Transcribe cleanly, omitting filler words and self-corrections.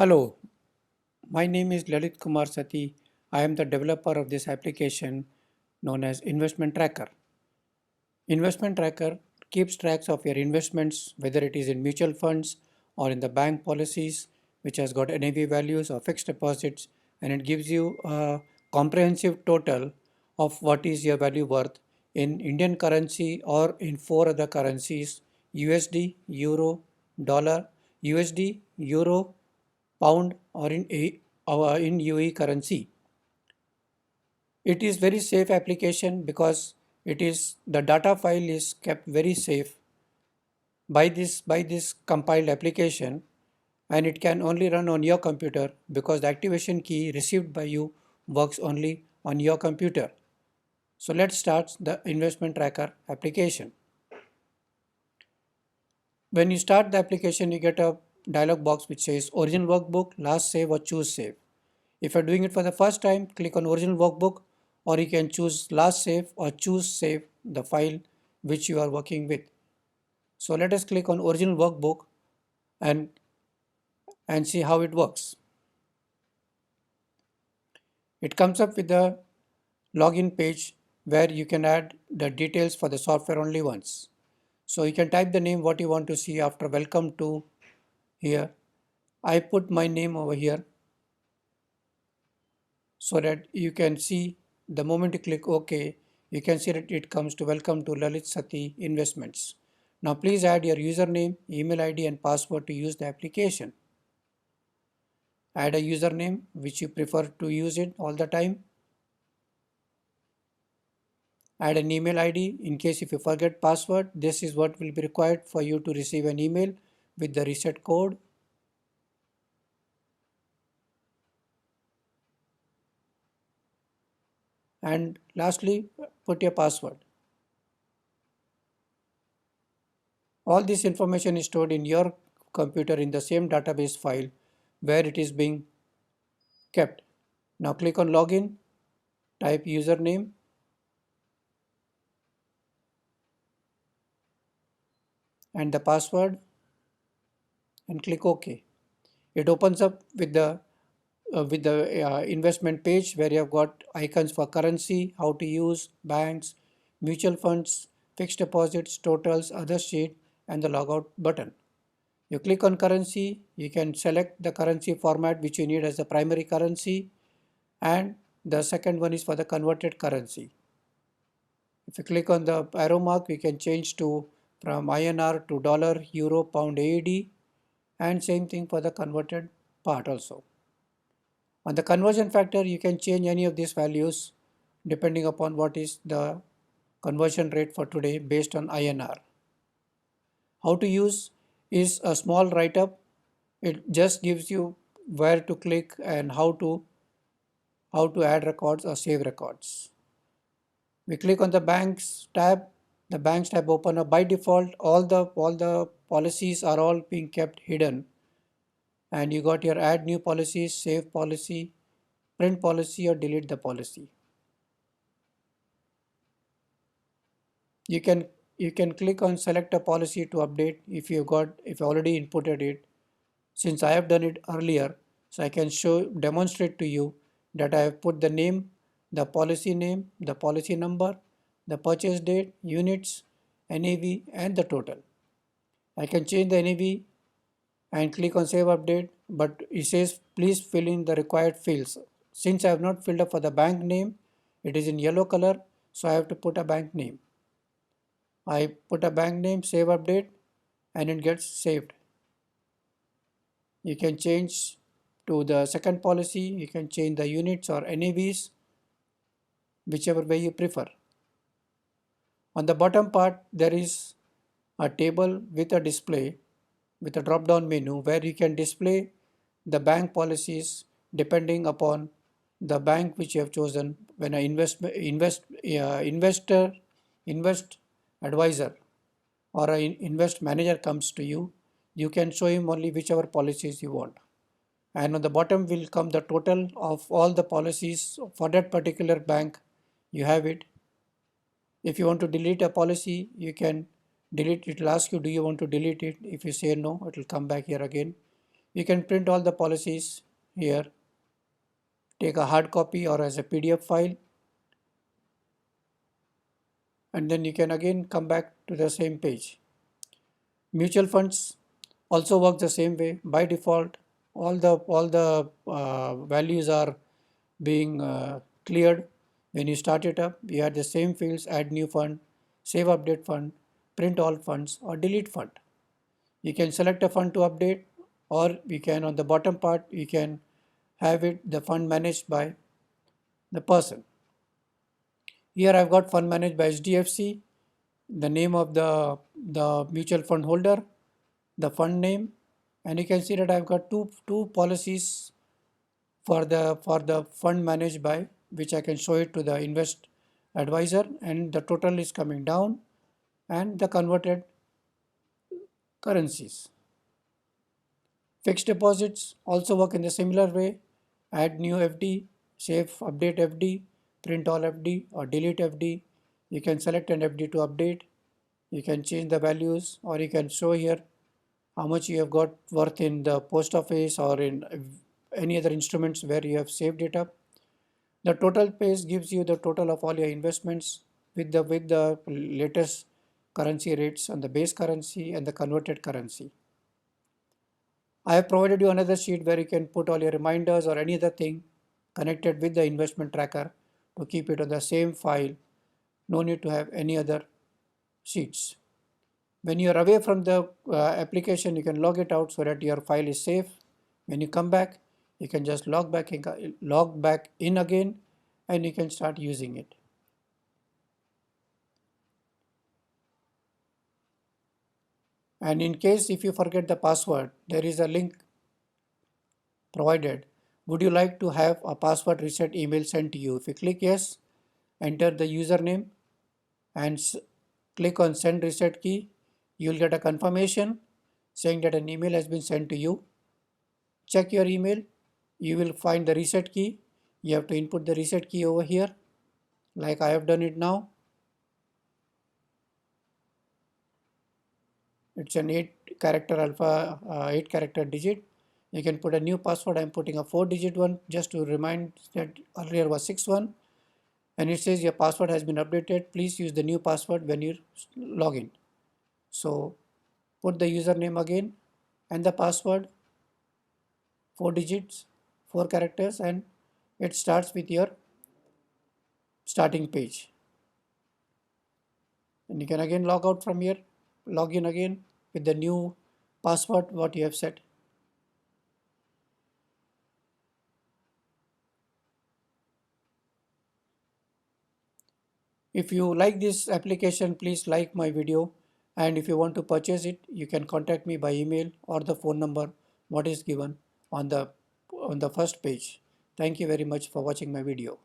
Hello, my name is Lalit Kumar Sati. I am the developer of this application known as Investment Tracker. Investment Tracker keeps tracks of your investments, whether it is in mutual funds or in the bank policies, which has got NAV values or fixed deposits, and it gives you a comprehensive total of what is your value worth in Indian currency or in four other currencies: USD, Euro, Dollar, USD, Euro, Pound, or in UAE currency. It is very safe application because it is the data file is kept very safe by this compiled application, and it can only run on your computer because the activation key received by you works only on your computer. So let's start the investment tracker application. When you start the application, you get a dialog box which says original workbook, last save or choose save. If you're doing it for the first time, click on original workbook, or you can choose last save or choose save the file which you are working with. So let us click on original workbook and, and see how it works. It comes up with the login page where you can add the details for the software only once. So you can type the name what you want to see after welcome to here. I put my name over here so that you can see the moment you click OK, you can see that it comes to welcome to Lalit Sati Investments. Now please add your username, email ID and password to use the application. Add a username which you prefer to use it all the time. Add an email ID in case if you forget password. This is what will be required for you to receive an email with the reset code. And lastly, put your password. All this information is stored in your computer in the same database file where it is being kept. Now click on login, type username and the password and click OK. It opens up with the investment page where you have got icons for currency, how to use, banks, mutual funds, fixed deposits, totals, other sheet, and the logout button. You click on currency, you can select the currency format which you need as the primary currency, and the second one is for the converted currency. If you click on the arrow mark, we can change to from INR to dollar, euro, pound, AED, and same thing for the converted part also. On the conversion factor, you can change any of these values depending upon what is the conversion rate for today based on INR. How to use is a small write-up. It just gives you where to click and how to add records or save records. We click on the banks tab. The banks tab open up by default. All the policies are all being kept hidden, and you got your add new policies, save policy, print policy, or delete the policy. You can you can click on select a policy to update if you already inputted it. Since I have done it earlier, so I can demonstrate to you that I have put the name, the policy number, the purchase date, units, NAV, and the total. I can change the NAV and click on save update, but it says please fill in the required fields. Since I have not filled up for the bank name, it is in yellow color, so I have to put a bank name. I put a bank name, save update, and it gets saved. You can change to the second policy, you can change the units or NAVs, whichever way you prefer. On the bottom part, there is a table with a display with a drop down menu where you can display the bank policies depending upon the bank which you have chosen. When an investor invest advisor or an invest manager comes to you, you can show him only whichever policies you want. And on the bottom will come the total of all the policies for that particular bank. You have it. If you want to delete a policy, you can delete it. It will ask you, do you want to delete it? If you say no, it will come back here again. You can print all the policies here, take a hard copy or as a PDF file, and then you can again come back to the same page. Mutual funds also work the same way. By default, all the values are being cleared. When you start it up, you have the same fields: add new fund, save update fund, print all funds, or delete fund. You can select a fund to update, or we can, on the bottom part, you can have it the fund managed by the person. Here I've got fund managed by HDFC, the name of the mutual fund holder, the fund name, and you can see that I've got two policies for the fund managed by, which I can show it to the invest advisor, and the total is coming down, and the converted currencies. Fixed deposits also work in the similar way. Add new FD, save update FD, print all FD, or delete FD. You can select an FD to update. You can change the values, or you can show here how much you have got worth in the post office or in any other instruments where you have saved it up. The total page gives you the total of all your investments with the latest currency rates on the base currency and the converted currency. I have provided you another sheet where you can put all your reminders or any other thing connected with the investment tracker to keep it on the same file. No need to have any other sheets. When you are away from the application, you can log it out so that your file is safe. When you come back, you can just log back in again, and you can start using it. And in case if you forget the password, there is a link provided. Would you like to have a password reset email sent to you? If you click yes, enter the username and click on send reset key, you will get a confirmation saying that an email has been sent to you. Check your email, you will find the reset key. You have to input the reset key over here, like I have done it now. It's an 8 character alpha, 8 character digit. You can put a new password. I'm putting a 4-digit one just to remind that earlier was 61. And it says your password has been updated. Please use the new password when you log in. So put the username again and the password, 4 digits, 4 characters, and it starts with your starting page. And you can again log out from here, log in again with the new password what you have set. If you like this application, please like my video, and if you want to purchase it, you can contact me by email or the phone number what is given on the first page. Thank you very much for watching my video.